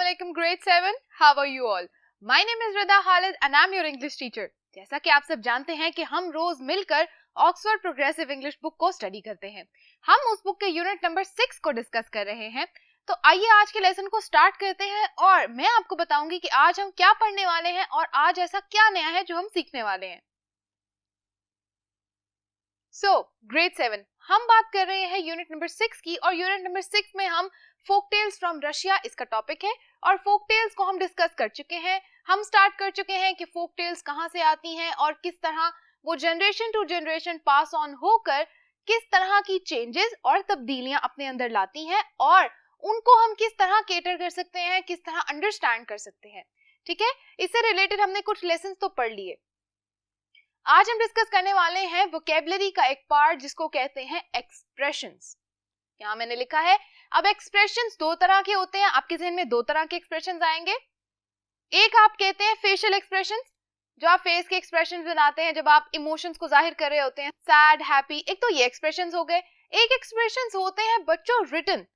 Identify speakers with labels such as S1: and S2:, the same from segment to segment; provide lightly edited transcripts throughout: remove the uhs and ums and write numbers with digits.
S1: Assalamualaikum grade 7. How are you all? My name is Rida Khalid and I'm your English teacher. जैसा कि आप सब जानते हैं कि हम रोज मिलकर ऑक्सफोर्ड प्रोग्रेसिव इंग्लिश बुक को स्टडी करते हैं। हम उस बुक के यूनिट नंबर 6 को डिस्कस कर रहे हैं। तो आइए आज के लेसन को स्टार्ट करते हैं और मैं आपको बताऊंगी कि आज हम क्या पढ़ने वाले हैं और आज ऐसा क्या नया है जो हम सीखने वाले हैं। ग्रेड 7 हम बात कर रहे हैं यूनिट नंबर 6 की और यूनिट नंबर 6 में हम फोक टेल्स फ्रॉम रशिया इसका टॉपिक है और फोक टेल्स को हम डिस्कस कर चुके हैं। हम स्टार्ट कर चुके हैं कि फोक टेल्स कहां से आती हैं और किस तरह वो generation to generation pass on होकर किस तरह की चेंजेस और तब्दीलियां अपने अंदर लाती हैं और उनको हम किस तरह केटर कर सकते हैं, किस तरह अंडरस्टैंड कर सकते हैं। ठीक है, इससे रिलेटेड हमने कुछ लेसन्स तो पढ़ लिए। आज हम डिस्कस करने वाले हैं वोकैबुलरी का एक पार्ट जिसको कहते हैं एक्सप्रेशंस। यहाँ मैंने लिखा है, अब एक्सप्रेशंस दो तरह के होते हैं। आपके ज़हन में दो तरह के एक्सप्रेशंस आएंगे। एक आप कहते हैं फेशियल एक्सप्रेशंस, जो आप फेस के एक्सप्रेशंस बनाते हैं जब आप इमोशंस को जाहिर कर रहे होते हैं, सैड, हैप्पी। एक तो ये एक्सप्रेशंस हो गए। एक एक्सप्रेशंस होते हैं बच्चों रिटन।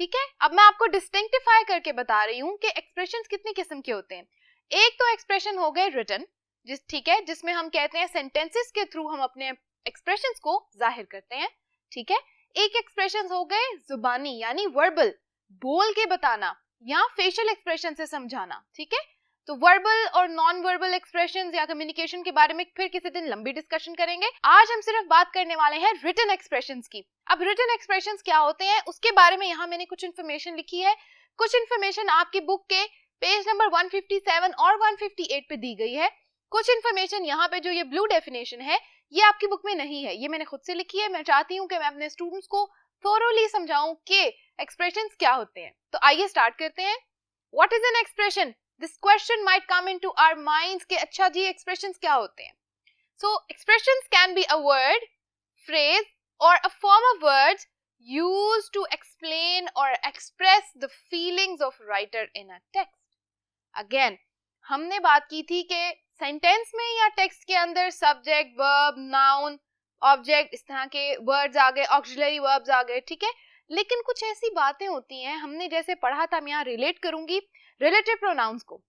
S1: ठीक है, अब मैं आपको डिस्टिंक्टिफाई करके बता रही हूँ कि एक्सप्रेशंस कितनी किस्म के होते हैं। एक तो एक्सप्रेशन हो गए रिटन, ठीक है, जिसमें हम कहते हैं सेंटेंसेस के थ्रू हम अपने एक्सप्रेशंस को जाहिर करते हैं। ठीक है, एक एक्सप्रेशंस हो गए जुबानी यानी वर्बल, बोल के बताना या फेशियल एक्सप्रेशन से समझाना। ठीक है, तो वर्बल और नॉन वर्बल एक्सप्रेशंस या कम्युनिकेशन के बारे में फिर किसी दिन लंबी डिस्कशन करेंगे। आज हम सिर्फ बात करने वाले हैं रिटन एक्सप्रेशंस की। अब रिटन एक्सप्रेशंस क्या होते हैं उसके बारे में यहाँ मैंने कुछ इन्फॉर्मेशन लिखी है। कुछ इन्फॉर्मेशन आपकी बुक के पेज नंबर 157 और 158 पे दी गई है। कुछ इन्फॉर्मेशन यहाँ पे जो ये ब्लू डेफिनेशन है ये आपकी बुक में नहीं है, ये मैंने खुद से लिखी है। मैं चाहती हूँ कि मैं अपने स्टूडेंट्स को थोरोली समझाऊं कि एक्सप्रेशंस क्या होते हैं। तो आइए स्टार्ट करते हैं। What is an expression? This question might come into our minds कि अच्छा जी एक्सप्रेशंस क्या होते हैं। So expressions can be a word, phrase और a form of words used to explain or express the feelings of writer in a text. Again, हमने बात की थी कि सेंटेंस में या टेक्स्ट के अंदर सब्जेक्ट, वर्ब, नाउन, ऑब्जेक्ट, इस तरह के वर्ड्स आ गए, ऑक्सिलरी वर्ब्स आ गए। ठीक है, लेकिन कुछ ऐसी बातें होती हैं, हमने जैसे पढ़ा था, मैं यहाँ रिलेट करूंगी रिलेटिव प्रोनाउंस को।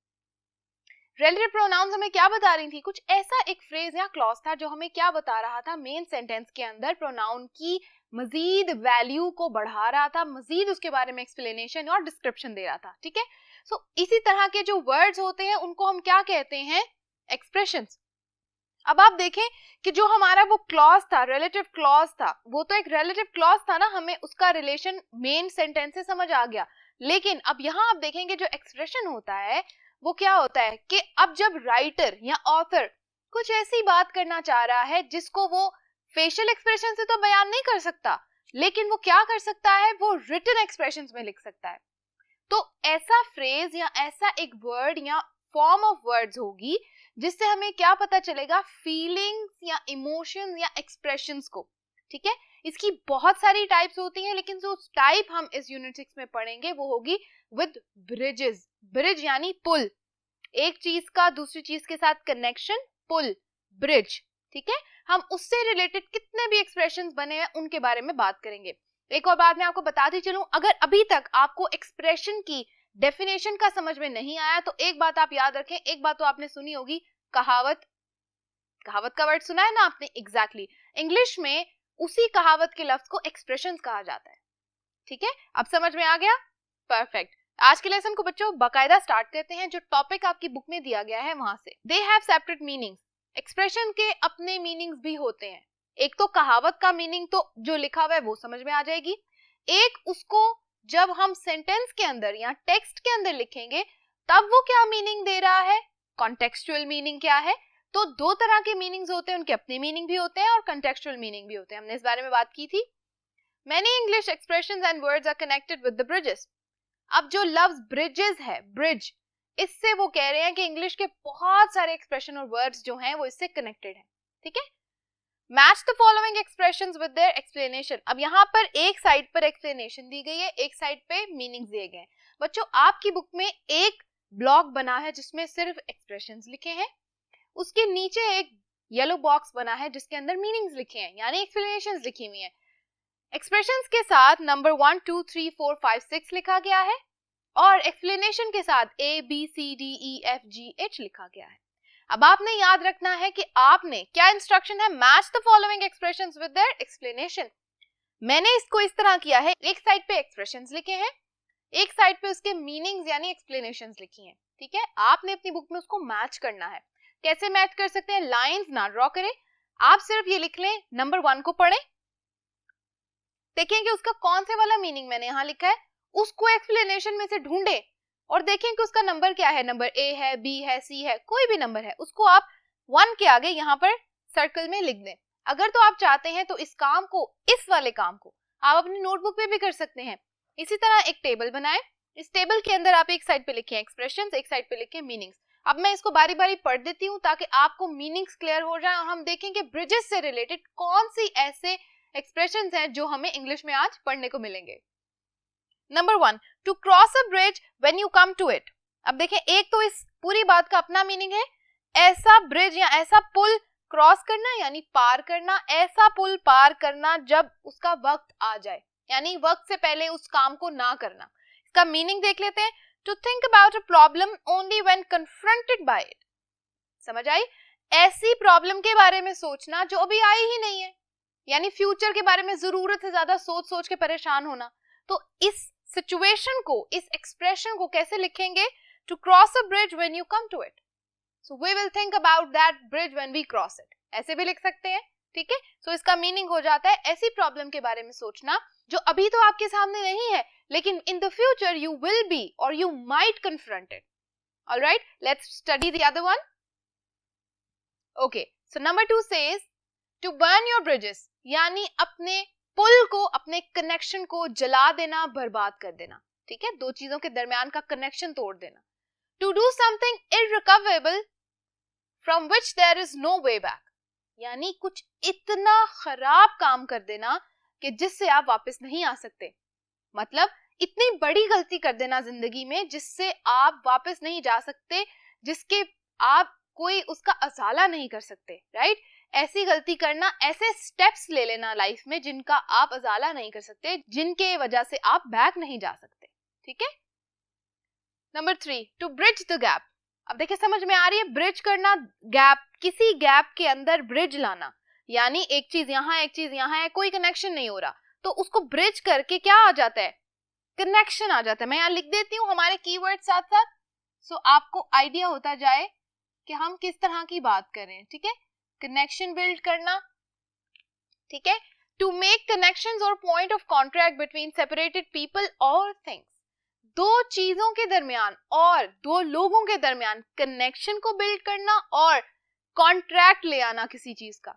S1: रिलेटिव प्रोनाउंस हमें क्या बता रही थी? कुछ ऐसा एक फ्रेज या क्लॉज था जो हमें क्या बता रहा था, मेन सेंटेंस के अंदर प्रोनाउन की मजीद वैल्यू को बढ़ा रहा था, मजीद उसके बारे में एक्सप्लेनेशन और डिस्क्रिप्शन दे रहा था। ठीक है, सो इसी तरह के जो वर्ड्स होते हैं उनको हम क्या कहते हैं? एक्सप्रेशंस। अब आप देखें कि जो हमारा वो क्लॉज था, रिलेटिव क्लॉज था, वो तो एक रिलेटिव क्लॉज था ना, हमें उसका रिलेशन मेन सेंटेंस से समझ आ गया। लेकिन अब यहाँ आप देखेंगे जो एक्सप्रेशन होता है वो क्या होता है कि अब जब राइटर या ऑथर कुछ ऐसी बात करना चाह रहा है जिसको वो फेशियल एक्सप्रेशन से तो बयान नहीं कर सकता, लेकिन वो क्या कर सकता है, वो रिटन एक्सप्रेशंस में लिख सकता है। तो ऐसा फ्रेज या ऐसा एक वर्ड या फॉर्म ऑफ वर्ड्स होगी जिससे हमें क्या पता चलेगा, फीलिंग्स या इमोशंस या एक्सप्रेशंस को। ठीक है, इसकी बहुत सारी टाइप्स होती हैं, लेकिन जो टाइप हम इस यूनिट 6 में पढ़ेंगे वो होगी विद ब्रिजेस। ब्रिज यानी पुल, एक चीज का दूसरी चीज के साथ कनेक्शन, पुल, ब्रिज। ठीक है, हम उससे रिलेटेड कितने भी एक्सप्रेशंस बने हैं उनके बारे में बात करेंगे। एक और बात मैं आपको बताती चलूं, अगर अभी तक आपको एक्सप्रेशन की डेफिनेशन का समझ में नहीं आया तो एक बात आप याद रखें, एक बात तो आपने सुनी होगी, कहावत। कहावत का वर्ड सुना है ना आपने? एग्जैक्टली, इंग्लिश में उसी कहावत के लफ्ज को एक्सप्रेशंस कहा जाता है। ठीक है, अब समझ में आ गया? परफेक्ट। आज के लेसन को बच्चों बाकायदा स्टार्ट करते हैं। जो टॉपिक आपकी बुक में दिया गया है वहां से, they have separate meanings. Expression के अपने मीनिंग्स भी होते हैं। एक तो कहावत का मीनिंग तो जो लिखा हुआ है वो समझ में आ जाएगी, एक उसको जब हम सेंटेंस के अंदर या टेक्स्ट के अंदर लिखेंगे तब वो क्या मीनिंग दे रहा है, कॉन्टेक्सचुअल मीनिंग क्या है। तो दो तरह के मीनिंग्स होते हैं, उनके अपने मीनिंग भी होते हैं और कॉन्टेक्सचुअल मीनिंग भी होते हैं। हमने इस बारे में बात की थी। Many English expressions and words are connected with the bridges. अब जो लफ्ज ब्रिजेस है, ब्रिज, इससे वो कह रहे हैं कि इंग्लिश के बहुत सारे एक्सप्रेशन और वर्ड्स जो हैं वो इससे कनेक्टेड हैं। ठीक है, match the following expressions with their explanation. अब यहाँ पर एक साइड पर एक्सप्लेनेशन दी गई है, एक साइड पे मीनिंग्स दिए गए हैं। बच्चों आपकी बुक में एक ब्लॉक बना है जिसमें सिर्फ एक्सप्रेशंस लिखे हैं, उसके नीचे एक येलो बॉक्स बना है जिसके अंदर मीनिंग्स लिखे हैं यानी एक्सप्लेनेशंस लिखी हुई हैं। एक्सप्रेशंस के साथ नंबर 1, 2, 3, 4, 5, 6 लिखा गया है और एक्सप्लेनेशन के साथ ABCDEFGH लिखा गया है। अब आपने याद रखना है कि आपने क्या इंस्ट्रक्शन है, match the following expressions with their explanation. मैंने इसको इस तरह किया है, एक साइड पे एक्सप्रेशंस लिखे हैं, एक साइड पे उसके मीनिंग्स यानी एक्सप्लेनेशंस लिखी हैं, ठीक है। आपने अपनी बुक में उसको मैच करना है। कैसे मैच कर सकते हैं? लाइंस ना ड्रॉ करें, आप सिर्फ ये लिख लें, नंबर 1 को पढ़ें, देखें कि उसका कौन से वाला मीनिंग मैंने यहाँ लिखा है, उसको एक्सप्लेनेशन में से ढूंढें और देखें कि उसका नंबर क्या है, नंबर A है, B है, C है, कोई भी नंबर है, उसको आप 1 के आगे यहाँ पर सर्कल में लिख दें। अगर तो आप चाहते हैं तो इस काम को, इस वाले काम को आप अपनी नोटबुक पे भी कर सकते हैं। इसी तरह एक टेबल बनाएं, इस टेबल के अंदर आप एक साइड पे लिखें एक्सप्रेशंस, एक साइड पे लिखें मीनिंग्स। अब मैं इसको बारी बारी पढ़ देती हूँ ताकि आपको मीनिंग्स क्लियर हो जाए और हम देखें कि ब्रिजेस से रिलेटेड कौन सी ऐसे एक्सप्रेशंस हैं जो हमें इंग्लिश में आज पढ़ने को मिलेंगे। Number 1, to cross a bridge when you come to it. अब देखें, एक तो इस पूरी बात का अपना मीनिंग है, ऐसा ब्रिज या ऐसा पुल क्रॉस करना यानी पार करना, ऐसा पुल पार करना जब उसका वक्त आ जाए, यानी वक्त से पहले उस काम को ना करना। इसका मीनिंग देख लेते हैं, to think about a problem only when confronted by it. समझ आई? ऐसी प्रॉब्लम के बारे में सोचना जो अभी आई ही नहीं है, यानी फ्यूचर के बारे में जरूरत से ज्यादा सोच सोच के परेशान होना। तो इस सिचुएशन को, इस एक्सप्रेशन को कैसे लिखेंगे? To cross a bridge when you come to it, so we will think about that bridge when we cross it. ऐसे भी लिख सकते हैं, ठीक है। सो इसका मीनिंग हो जाता है ऐसी प्रॉब्लम के बारे में सोचना जो अभी तो आपके सामने नहीं है, लेकिन in the future you will be और you might confront it. Alright, let's study the other one. Okay, so number 2 says to burn your bridges, यानी अपने पुल को, अपने कनेक्शन को जला देना, बर्बाद कर देना, ठीक है। दो चीजों के दरमियान का कनेक्शन तोड़ देना। To do something irrecoverable from which there is no way back, यानी कुछ इतना खराब काम कर देना कि जिससे आप वापस नहीं आ सकते। मतलब इतनी बड़ी गलती कर देना जिंदगी में जिससे आप वापस नहीं जा सकते, जिसके आप कोई उसका अजाला नहीं कर सकते, राइट। ऐसी गलती करना, ऐसे स्टेप्स ले लेना लाइफ में जिनका आप अजाला नहीं कर सकते, जिनके वजह से आप बैक नहीं जा सकते, ठीक है। Number 3, to bridge the gap. अब देखिए, समझ में आ रही है? ब्रिज करना, गैप, किसी गैप के अंदर ब्रिज लाना, यानी एक चीज यहाँ, एक चीज यहाँ है, कोई कनेक्शन नहीं हो रहा, तो उसको ब्रिज करके क्या आ जाता है? कनेक्शन आ जाता है। मैं यहाँ लिख देती हूँ हमारे कीवर्ड साथ साथ, सो आपको आइडिया होता जाए कि हम किस तरह की बात कर रहे हैं, ठीक है। कनेक्शन बिल्ड करना, ठीक है। टू मेक कनेक्शंस और point of contract between separated people और थिंग्स, दो चीजों के दरमियान और दो लोगों के दरमियान कनेक्शन को बिल्ड करना और कॉन्ट्रैक्ट ले आना किसी चीज का,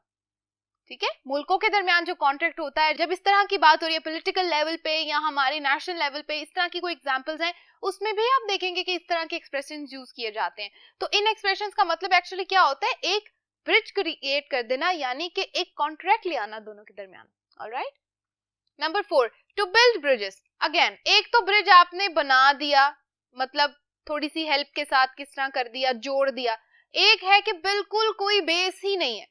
S1: ठीक है। मुल्कों के दरमियान जो कॉन्ट्रैक्ट होता है, जब इस तरह की बात हो रही है पॉलिटिकल लेवल पे या हमारे नेशनल लेवल पे, इस तरह की कोई एग्जांपल्स हैं, उसमें भी आप देखेंगे कि इस तरह के एक्सप्रेशंस यूज किए जाते हैं। तो इन एक्सप्रेशंस का मतलब एक्चुअली क्या होता है? एक ब्रिज क्रिएट कर देना, यानी कि एक कॉन्ट्रैक्ट ले आना दोनों के दरमियान। Alright, number 4, to build bridges. Again, एक तो ब्रिज आपने बना दिया, मतलब थोड़ी सी हेल्प के साथ किस तरह कर दिया, जोड़ दिया। एक है कि बिल्कुल कोई बेस ही नहीं है,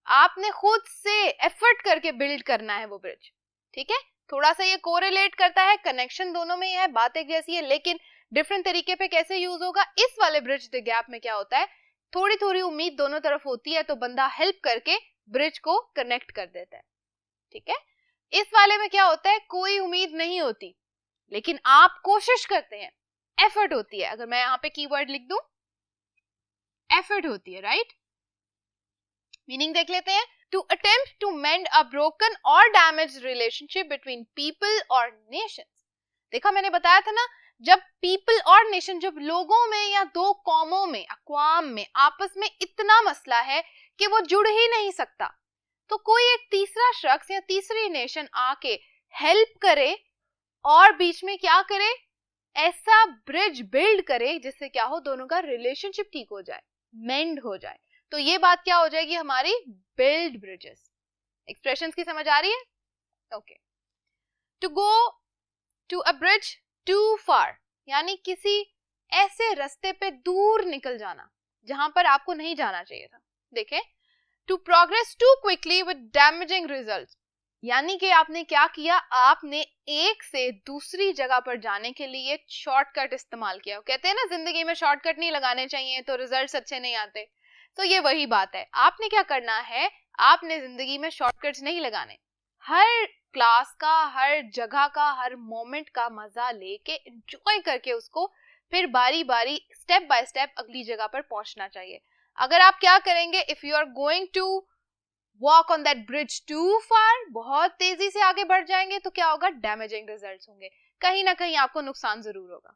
S1: आपने खुद से एफर्ट करके बिल्ड करना है वो ब्रिज, ठीक है। थोड़ा सा ये कोरिलेट करता है, कनेक्शन दोनों में है, बात एक जैसी है, लेकिन डिफरेंट तरीके पे कैसे यूज होगा। इस वाले ब्रिज द गैप में क्या होता है? थोड़ी थोड़ी उम्मीद दोनों तरफ होती है, तो बंदा हेल्प करके ब्रिज को कनेक्ट कर देता है, ठीक है। इस वाले में क्या होता है? कोई उम्मीद नहीं होती, लेकिन आप कोशिश करते हैं, एफर्ट होती है। अगर मैं यहाँ पे कीवर्ड लिख दूं, एफर्ट होती है, राइट। मीनिंग देख लेते हैं, to attempt to mend a broken और डैमेज्ड रिलेशनशिप बिटवीन पीपल और नेशंस। देखा, मैंने बताया था ना, जब पीपल और नेशन, जब लोगों में या दो कौमों में, अक़वाम में आपस में इतना मसला है कि वो जुड़ ही नहीं सकता, तो कोई एक तीसरा शख्स या तीसरी नेशन आके हेल्प करे और बीच में क्या करे? ऐसा ब्रिज बिल्ड करे जिससे क्या हो, दोनों का रिलेशनशिप ठीक हो जाए, मेंड हो जाए। तो ये बात क्या हो जाएगी हमारी? Build bridges. एक्सप्रेशंस की समझ आ रही है? Okay. To go to a bridge too far, यानी किसी ऐसे रास्ते पे दूर निकल जाना जहां पर आपको नहीं जाना चाहिए था। देखें, to progress too quickly with damaging results, यानी कि आपने क्या किया, आपने एक से दूसरी जगह पर जाने के लिए शॉर्टकट इस्तेमाल किया। कहते हैं ना जिंदगी में शॉर्टकट नहीं लगाने चाहिए तो रिजल्ट्स अच्छे नहीं आते, तो ये वही बात है। आपने क्या करना है, आपने जिंदगी में शॉर्टकट्स नहीं लगाने, हर क्लास का, हर जगह का, हर मोमेंट का मजा लेके एंजॉय करके उसको फिर बारी बारी स्टेप बाय स्टेप अगली जगह पर पहुंचना चाहिए। अगर आप क्या करेंगे, if you are going to walk on that bridge too far, बहुत तेजी से आगे बढ़ जाएंगे तो क्या होगा, डैमेजिंग रिजल्ट्स होंगे, कहीं ना कहीं आपको नुकसान जरूर होगा।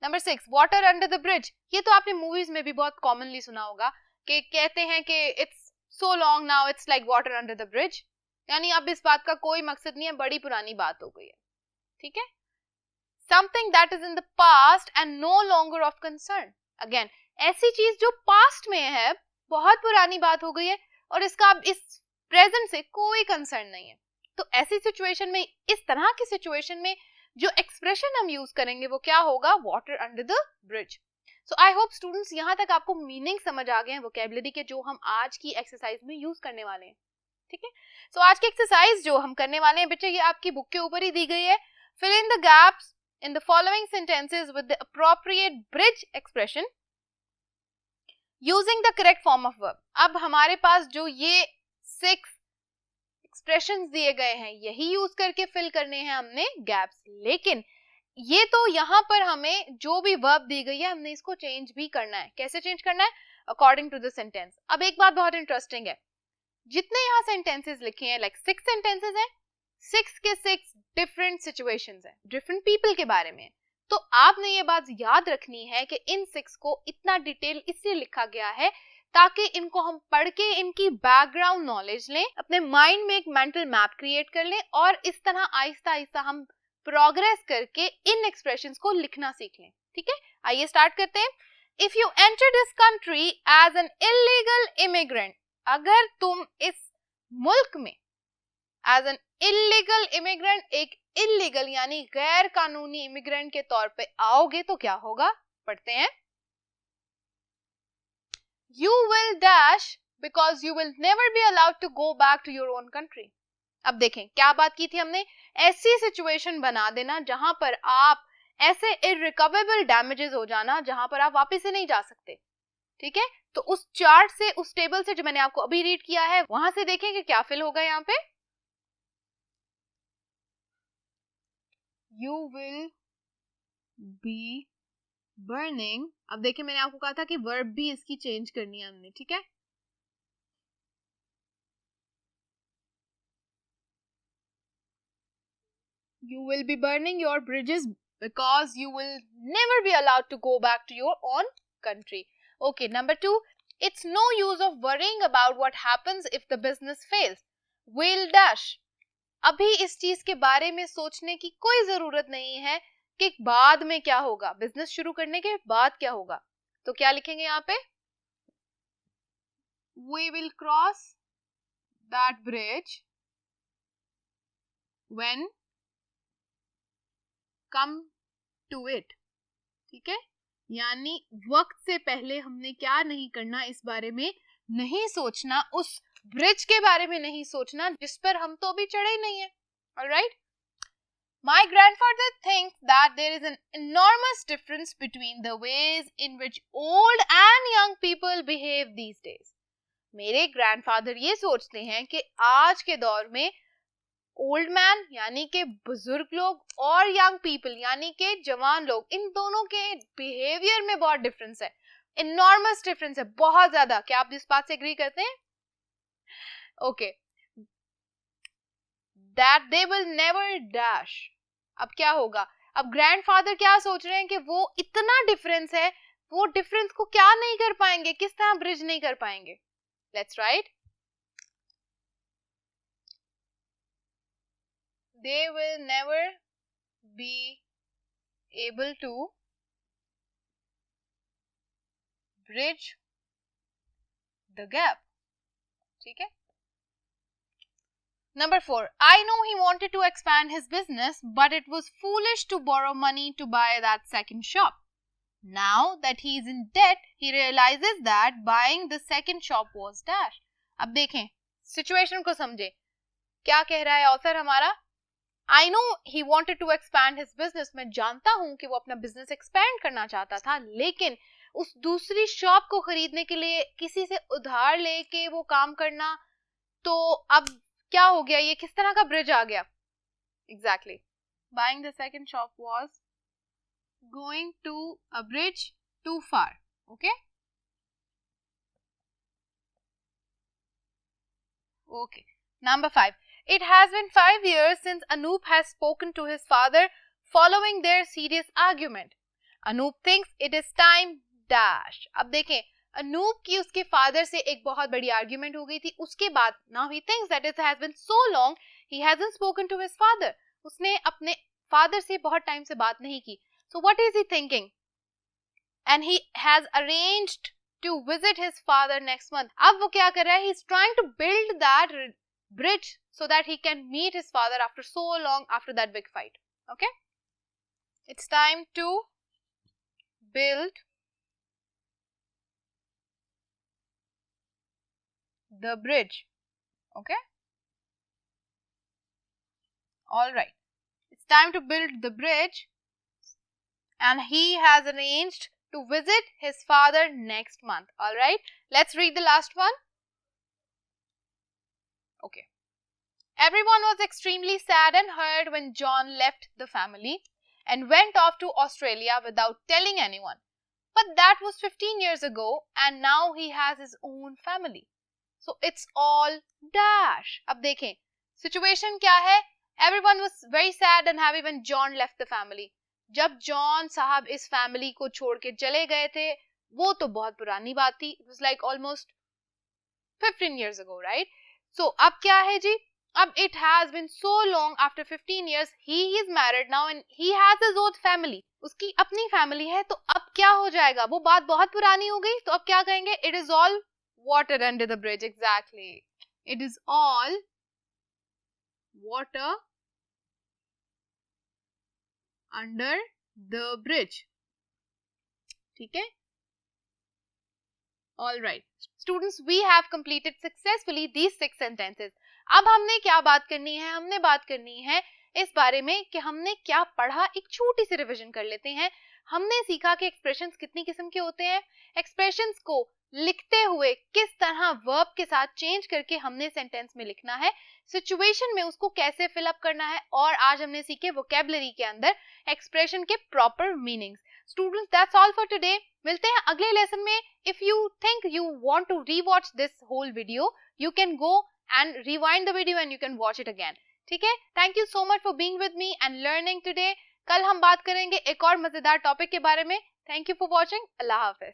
S1: Number 6, water under the bridge. ये तो आपने मूवीज में भी बहुत कॉमनली सुना होगा कि कहते हैं कि it's so long now it's like water under the bridge, यानी अब इस बात का कोई मकसद नहीं है, बड़ी पुरानी बात हो गई है। ठीक है, something that is in the past and no longer of concern. Again, ऐसी चीज जो पास्ट में है, बहुत पुरानी बात हो गई है और इसका अब इस प्रेजेंट से कोई कंसर्न नहीं है। तो ऐसी सिचुएशन में, इस तरह की सिचुएशन में जो एक्सप्रेशन हम यूज करेंगे वो क्या होगा, water under the bridge. So I hope students यहाँ तक आपको मीनिंग समझ आ गए हैं वोकैबुलरी के, जो हम आज की एक्सरसाइज में यूज करने वाले हैं। ठीक है, सो आज की एक्सरसाइज जो हम करने वाले हैं बच्चे, ये आपकी बुक के ऊपर ही दी गई है। Fill in the gaps in the following sentences with the appropriate bridge expression using the correct form of verb. अब हमारे पास जो ये 6 एक्सप्रेशंस दिए गए हैं, यही यूज करके फिल करने हैं हमने गैप्स, लेकिन ये तो यहाँ पर हमें जो भी वर्ब दी गई है हमने इसको चेंज भी करना है। कैसे चेंज करना है, अकॉर्डिंग टू द सेंटेंस। अब एक बात बहुत इंटरेस्टिंग है, जितने यहाँ सेंटेंसेस लिखे हैं, लाइक 6 सेंटेंसेस हैं, 6 के 6 डिफरेंट सिचुएशंस हैं, डिफरेंट पीपल के बारे में। तो आपने ये बात याद रखनी है कि इन 6 को इतना डिटेल इसलिए लिखा गया है ताकि इनको हम पढ़ के इनकी बैकग्राउंड नॉलेज लें, अपने माइंड में एक मेंटल मैप क्रिएट कर लें और इस तरह आहिस्ता आहिस्ता हम प्रोग्रेस करके इन एक्सप्रेशंस को लिखना सीख लें। ठीक है, आइए स्टार्ट करते हैं। If you enter this country as an illegal immigrant, अगर तुम इस मुल्क में एज एन इलीगल इमिग्रेंट, एक इलीगल यानी गैर कानूनी इमिग्रेंट के तौर पे आओगे तो क्या होगा, पढ़ते हैं। You will dash because you will never be allowed to go back to your own country. अब देखें क्या बात की थी हमने, ऐसी सिचुएशन बना देना जहां पर आप ऐसे इररिकवेबल डैमेजेस हो जाना जहां पर आप वापस से नहीं जा सकते। ठीक है, तो उस चार्ट से, उस टेबल से जो मैंने आपको अभी रीड किया है, वहां से देखें कि क्या फिल होगा यहाँ पे। You will be burning। अब देखिए मैंने आपको कहा था कि वर्ब भी इसकी चेंज करनी है हमने। ठीक है, you will be burning your bridges because you will never be allowed to go back to your own country. Okay, number 2, it's no use of worrying about what happens if the business fails. Will dash। अभी इस चीज के बारे में सोचने की कोई जरूरत नहीं है कि बाद में क्या होगा, बिजनेस शुरू करने के बाद क्या होगा। तो क्या लिखेंगे यहाँ पे, we will cross that bridge when come to it। ठीक है, यानी वक्त से पहले हमने क्या नहीं करना, इस बारे में नहीं सोचना, उस ब्रिज के बारे में नहीं सोचना जिस पर हम तो अभी चढ़े ही नहीं है। Alright, my grandfather thinks that there is an enormous difference between the ways in which old and young people behave these days। मेरे ग्रैंडफादर ये सोचते हैं कि आज के दौर में ओल्ड मैन यानी कि बुजुर्ग लोग और यंग पीपल यानी कि जवान लोग, इन दोनों के बिहेवियर में बहुत डिफरेंस है, इनॉर्मस डिफरेंस है, बहुत ज्यादा। क्या आप इस बात से एग्री करते हैं? Okay, that they will never dash. अब क्या होगा, अब ग्रैंडफादर क्या सोच रहे हैं कि वो इतना डिफरेंस है, वो डिफरेंस को क्या नहीं कर पाएंगे, किस तरह ब्रिज नहीं कर पाएंगे। Let's write, they will never be able to bridge the gap। ठीक है, Number 4, I know he wanted to expand his business, but it was foolish to borrow money to buy that second shop. Now that he is in debt, he realizes that buying the second shop was dash। अब देखें, situation को समझे क्या कह रहा है author हमारा? I know he wanted to expand his business. मैं जानता हूं कि वो अपना बिजनेस एक्सपैंड करना चाहता था, लेकिन उस दूसरी शॉप को खरीदने के लिए किसी से उधार लेके वो काम करना, तो अब क्या हो गया? ये किस तरह का ब्रिज आ गया? Exactly. Buying the second shop was going to a bridge too far. Okay? Okay. Number 5. It has been 5 years since Anoop has spoken to his father following their serious argument. Anoop thinks it is time dash. अब देखें, अनूप की उसके father से एक बहुत बड़ी argument हो गई थी, उसके बाद now he thinks that it has been so long he hasn't spoken to his father. उसने अपने फादर से बहुत टाइम से बात नहीं की. So what is he thinking? And he has arranged to visit his father next month. अब वो क्या कर रहा है? He's trying to build that bridge so that he can meet his father after so long, after that big fight. Okay? It's time to build the bridge. Okay? All right. It's time to build the bridge, and he has arranged to visit his father next month. All right? Let's read the last one. Okay. Everyone was extremely sad and hurt when John left the family and went off to Australia without telling anyone. But that was 15 years ago, and now he has his own family. So it's all dash. अब देखें, situation क्या है? Everyone was very sad and happy when John left the family. जब John साहब इस family को छोड़ के चले गए थे, वो तो बहुत पुरानी बात थी. It was like almost 15 years ago, right? So अब क्या है जी? अब it has been so long, after 15 years, he is married now and he has his own family. उसकी अपनी फैमिली है, तो अब क्या हो जाएगा? वो बात बहुत पुरानी हो गई, तो अब क्या कहेंगे? It is all water under the bridge. Exactly. It is all water under the bridge. ठीक है? All right. Students, we have completed successfully these 6 sentences. अब हमने क्या बात करनी है? हमने बात करनी है इस बारे में कि हमने क्या पढ़ा. एक छोटी सी रिवीजन कर लेते हैं. हमने सीखा कि एक्सप्रेशंस कितनी किस्म के होते हैं. एक्सप्रेशंस को लिखते हुए किस तरह वर्ब के साथ चेंज करके हमने सेंटेंस में लिखना है, सिचुएशन में उसको कैसे फिल अप करना है, और आज हमने सीखे वोकैबुलरी के अंदर एक्सप्रेशन के proper meanings. Students, that's all for today. मिलते हैं अगले लेसन में. If you think you want to rewatch this whole video, you can go and rewind the video and you can watch it again. ठीक है? Thank you so much for being with me and learning today. कल हम बात करेंगे एक और मजेदार topic के बारे में. Thank you for watching. Allah Hafiz.